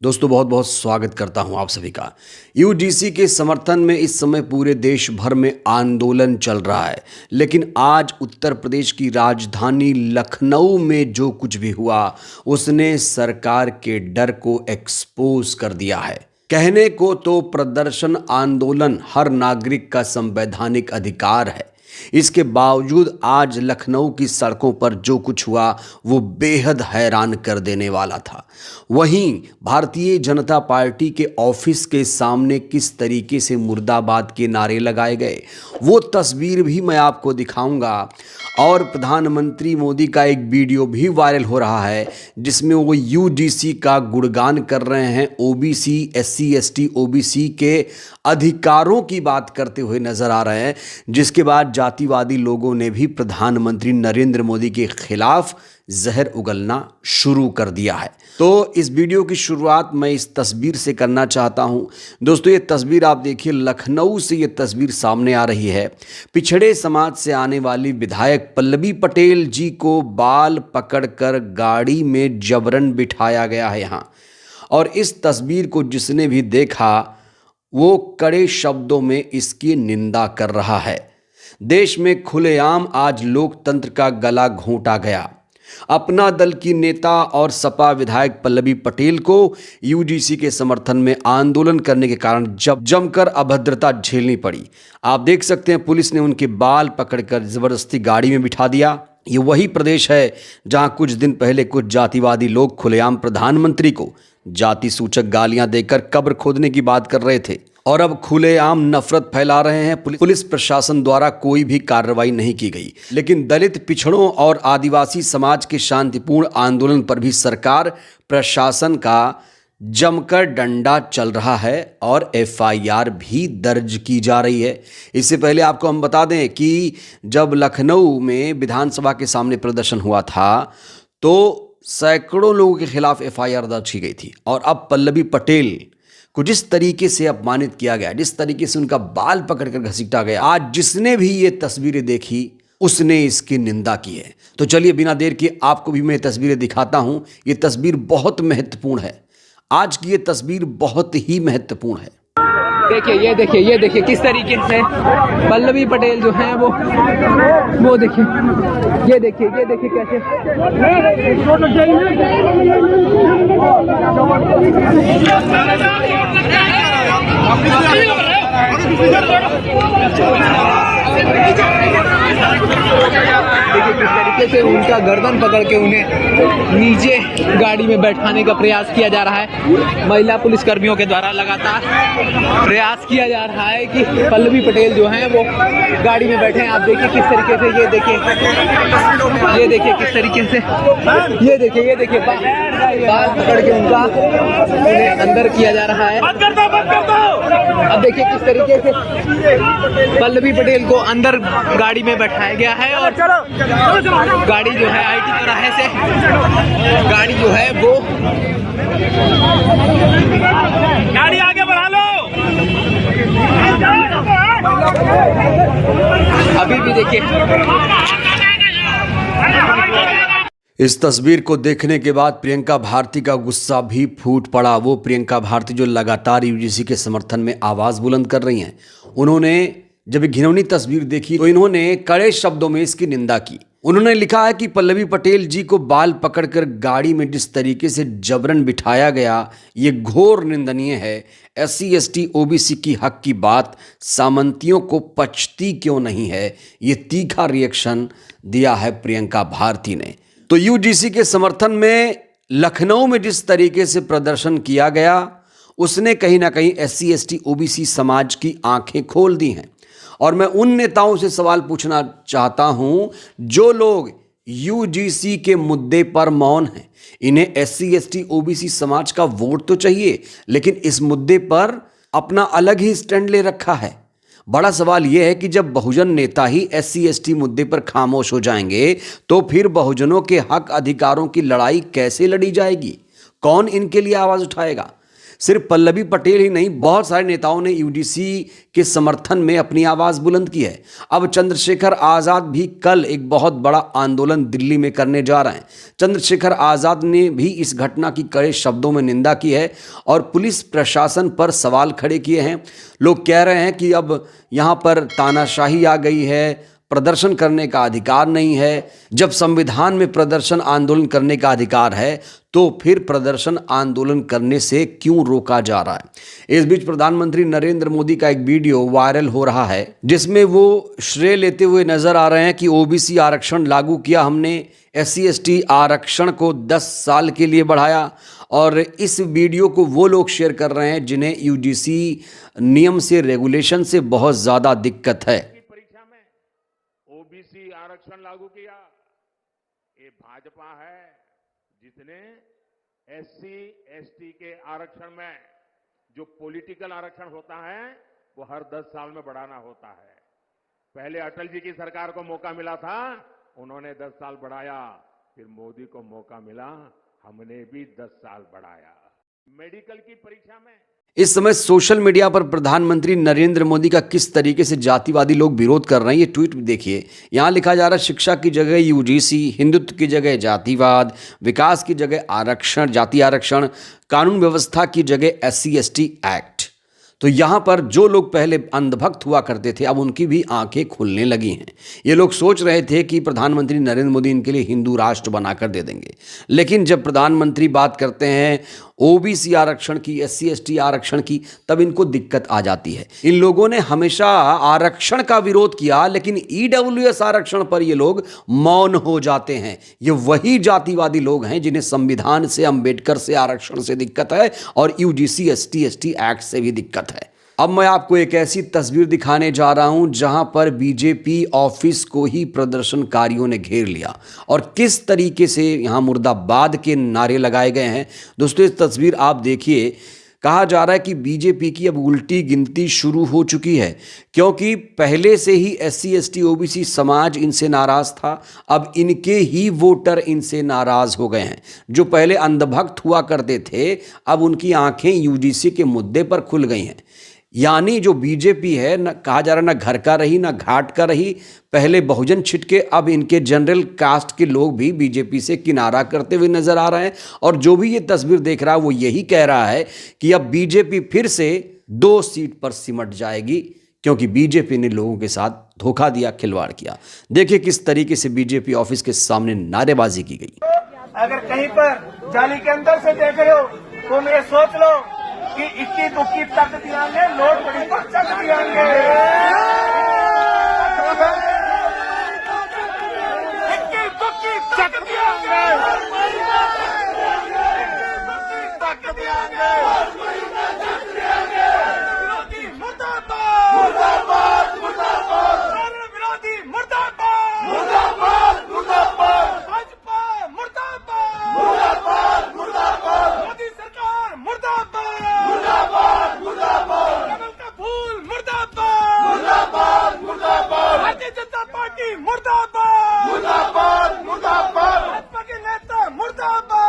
दोस्तों बहुत बहुत स्वागत करता हूं आप सभी का। यूजीसी के समर्थन में इस समय पूरे देश भर में आंदोलन चल रहा है, लेकिन आज उत्तर प्रदेश की राजधानी लखनऊ में जो कुछ भी हुआ उसने सरकार के डर को एक्सपोज कर दिया है। कहने को तो प्रदर्शन आंदोलन हर नागरिक का संवैधानिक अधिकार है, इसके बावजूद आज लखनऊ की सड़कों पर जो कुछ हुआ वो बेहद हैरान कर देने वाला था। वहीं भारतीय जनता पार्टी के ऑफिस के सामने किस तरीके से मुर्दाबाद के नारे लगाए गए वो तस्वीर भी मैं आपको दिखाऊंगा। और प्रधानमंत्री मोदी का एक वीडियो भी वायरल हो रहा है जिसमें वो यूजीसी का गुणगान कर रहे हैं, ओबीसी, एससी, एसटी, ओबीसी के अधिकारों की बात करते हुए नजर आ रहे हैं, जिसके बाद जातिवादी लोगों ने भी प्रधानमंत्री नरेंद्र मोदी के खिलाफ जहर उगलना शुरू कर दिया है। तो इस वीडियो की शुरुआत मैं इस तस्वीर से करना चाहता हूं। दोस्तों ये तस्वीर आप देखिए, लखनऊ से ये तस्वीर सामने आ रही है। पिछड़े समाज से आने वाली विधायक पल्लवी पटेल जी को बाल पकड़कर गाड़ी में जबरन बिठाया गया है यहाँ। और इस तस्वीर को जिसने भी देखा वो कड़े शब्दों में इसकी निंदा कर रहा है। देश में खुलेआम आज लोकतंत्र का गला घोंटा गया। अपना दल की नेता और सपा विधायक पल्लवी पटेल को यूजीसी के समर्थन में आंदोलन करने के कारण जमकर अभद्रता झेलनी पड़ी। आप देख सकते हैं पुलिस ने उनके बाल पकड़कर जबरदस्ती गाड़ी में बिठा दिया। ये वही प्रदेश है जहां कुछ दिन पहले कुछ जातिवादी लोग खुलेआम प्रधानमंत्री को जाति सूचक गालियां देकर कब्र खोदने की बात कर रहे थे और अब खुलेआम नफरत फैला रहे हैं। पुलिस प्रशासन द्वारा कोई भी कार्रवाई नहीं की गई, लेकिन दलित, पिछड़ों और आदिवासी समाज के शांतिपूर्ण आंदोलन पर भी सरकार प्रशासन का जमकर डंडा चल रहा है और एफआईआर भी दर्ज की जा रही है। इससे पहले आपको हम बता दें कि जब लखनऊ में विधानसभा के सामने प्रदर्शन हुआ था तो सैकड़ों लोगों के खिलाफ एफआईआर दर्ज की गई थी। और अब पल्लवी पटेल को जिस तरीके से अपमानित किया गया, जिस तरीके से उनका बाल पकड़कर घसीटा गया, आज जिसने भी ये तस्वीरें देखी उसने इसकी निंदा की है। तो चलिए बिना देर के आपको भी मैं तस्वीरें दिखाता हूं। ये तस्वीर बहुत महत्वपूर्ण है। आज की ये तस्वीर बहुत ही महत्वपूर्ण है। ये देखिए किस तरीके से पल्लवी पटेल जो है वो देखिए, ये देखिए कैसे देखिए किस तरीके से उनका गर्दन पकड़ के उन्हें नीचे गाड़ी में बैठाने का प्रयास किया जा रहा है। महिला पुलिस कर्मियों के द्वारा लगातार प्रयास किया जा रहा है कि पल्लवी पटेल जो हैं वो गाड़ी में बैठे। आप देखिए किस तरीके से, ये देखिए किस तरीके से, ये देखिए बाल पकड़ के उन्हें अंदर किया जा रहा है। अब देखिए किस तरीके से पल्लवी पटेल को अंदर गाड़ी में बैठाया गया है और गाड़ी जो है आईटी चौराहे से गाड़ी जो है वो गाड़ी आगे बढ़ा लो। अभी भी देखिए इस तस्वीर को देखने के बाद प्रियंका भारती का गुस्सा भी फूट पड़ा। वो प्रियंका भारती जो लगातार यूजीसी के समर्थन में आवाज बुलंद कर रही हैं, उन्होंने जब घिनौनी तस्वीर देखी तो इन्होंने कड़े शब्दों में इसकी निंदा की। उन्होंने लिखा है कि पल्लवी पटेल जी को बाल पकड़कर गाड़ी में जिस तरीके से जबरन बिठाया गया ये घोर निंदनीय है। एससी, एसटी, ओबीसी की हक की बात सामंतियों को पचती क्यों नहीं है, ये तीखा रिएक्शन दिया है प्रियंका भारती ने। तो यूजीसी के समर्थन में लखनऊ में जिस तरीके से प्रदर्शन किया गया उसने कहीं ना कहीं एससी, एसटी, ओबीसी समाज की आंखें खोल दी हैं। और मैं उन नेताओं से सवाल पूछना चाहता हूं जो लोग यूजीसी के मुद्दे पर मौन हैं। इन्हें एससी, एसटी, ओबीसी समाज का वोट तो चाहिए, लेकिन इस मुद्दे पर अपना अलग ही स्टैंड ले रखा है। बड़ा सवाल यह है कि जब बहुजन नेता ही एससी, एसटी मुद्दे पर खामोश हो जाएंगे तो फिर बहुजनों के हक अधिकारों की लड़ाई कैसे लड़ी जाएगी? कौन इनके लिए आवाज उठाएगा? सिर्फ पल्लवी पटेल ही नहीं, बहुत सारे नेताओं ने यूडीसी के समर्थन में अपनी आवाज बुलंद की है। अब चंद्रशेखर आजाद भी कल एक बहुत बड़ा आंदोलन दिल्ली में करने जा रहे हैं। चंद्रशेखर आजाद ने भी इस घटना की कड़े शब्दों में निंदा की है और पुलिस प्रशासन पर सवाल खड़े किए हैं। लोग कह रहे हैं कि अब यहाँ पर तानाशाही आ गई है, प्रदर्शन करने का अधिकार नहीं है। जब संविधान में प्रदर्शन आंदोलन करने का अधिकार है तो फिर प्रदर्शन आंदोलन करने से क्यों रोका जा रहा है। इस बीच प्रधानमंत्री नरेंद्र मोदी का एक वीडियो वायरल हो रहा है जिसमें वो श्रेय लेते हुए नजर आ रहे हैं कि ओबीसी आरक्षण लागू किया हमने, SC/ST आरक्षण को 10 साल के लिए बढ़ाया। और इस वीडियो को वो लोग शेयर कर रहे हैं जिन्हें यूजीसी नियम से, रेगुलेशन से बहुत ज़्यादा दिक्कत है। ओबीसी आरक्षण लागू किया, ये भाजपा है जिसने SC/ST के आरक्षण में जो पॉलिटिकल आरक्षण होता है वो हर 10 साल में बढ़ाना होता है। पहले अटल जी की सरकार को मौका मिला था, उन्होंने 10 साल बढ़ाया, फिर मोदी को मौका मिला, हमने भी 10 साल बढ़ाया। मेडिकल की परीक्षा में इस समय सोशल मीडिया पर प्रधानमंत्री नरेंद्र मोदी का किस तरीके से जातिवादी लोग विरोध कर रहे हैं, ये ट्वीट देखिए। यहाँ लिखा जा रहा है, शिक्षा की जगह यूजीसी, हिंदुत्व की जगह जातिवाद, विकास की जगह आरक्षण, जाति आरक्षण, कानून व्यवस्था की जगह SC/ST एक्ट। तो यहाँ पर जो लोग पहले अंधभक्त हुआ करते थे अब उनकी भी आंखें खुलने लगी हैं। ये लोग सोच रहे थे कि प्रधानमंत्री नरेंद्र मोदी इनके लिए हिंदू राष्ट्र बनाकर दे देंगे, लेकिन जब प्रधानमंत्री बात करते हैं ओबीसी आरक्षण की, SC/ST आरक्षण की, तब इनको दिक्कत आ जाती है। इन लोगों ने हमेशा आरक्षण का विरोध किया, लेकिन EWS आरक्षण पर ये लोग मौन हो जाते हैं। ये वही जातिवादी लोग हैं जिन्हें संविधान से, अंबेडकर से, आरक्षण से दिक्कत है और UGC SC/ST एक्ट से भी दिक्कत है। अब मैं आपको एक ऐसी तस्वीर दिखाने जा रहा हूं जहां पर बीजेपी ऑफिस को ही प्रदर्शनकारियों ने घेर लिया और किस तरीके से यहां मुर्दाबाद के नारे लगाए गए हैं। दोस्तों, इस तस्वीर आप देखिए। कहा जा रहा है कि बीजेपी की अब उल्टी गिनती शुरू हो चुकी है, क्योंकि पहले से ही SC/ST OBC समाज इनसे नाराज था। अब इनके ही वोटर इनसे नाराज हो गए हैं। जो पहले अंधभक्त हुआ करते थे अब उनकी आंखें यूजीसी के मुद्दे पर खुल गई हैं। यानी जो बीजेपी है, न कहा जा रहा ना घर का रही ना घाट का रही। पहले बहुजन छिटके, अब इनके जनरल कास्ट के लोग भी बीजेपी से किनारा करते हुए नजर आ रहे हैं। और जो भी ये तस्वीर देख रहा है वो यही कह रहा है कि अब बीजेपी फिर से 2 सीट पर सिमट जाएगी, क्योंकि बीजेपी ने लोगों के साथ धोखा दिया, खिलवाड़ किया। देखिए किस तरीके से बीजेपी ऑफिस के सामने नारेबाजी की गई। अगर कहीं पर जाली के अंदर से देख रहे हो तो ये सोच लो कि इक्की दुक्की तक दियांगे, लोड बड़ी पर चक दियांगे, इक्की दुक्की चक दियांगे, तक दियांगे। विरोधी मुर्दाबाद, मुर्दाबाद, मुर्दाबाद, विरोधी मुर्दाबाद, मुर्दाबाद, मुर्दाबाद, भाजपा मुर्दाबाद, मुर्दाबाद, मुर्दाबाद, मोदी सरकार मुर्दाबाद, मुर्दाबाद, मुर्दाबाद, कमल का फूल मुर्दाबाद, मुर्दाबाद, मुर्दाबाद, भारतीय जनता पार्टी मुर्दाबाद, मुर्दाबाद, मुर्दाबाद, भाजपा के नेता मुर्दाबाद।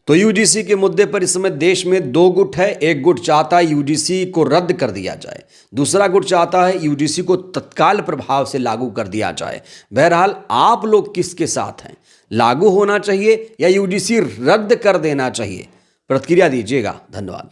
तो यूजीसी के मुद्दे पर इस समय देश में दो गुट है। एक गुट चाहता है यूजीसी को रद्द कर दिया जाए, दूसरा गुट चाहता है यूजीसी को तत्काल प्रभाव से लागू कर दिया जाए। बहरहाल आप लोग किसके साथ हैं? लागू होना चाहिए या यूजीसी रद्द कर देना चाहिए? प्रतिक्रिया दीजिएगा। धन्यवाद।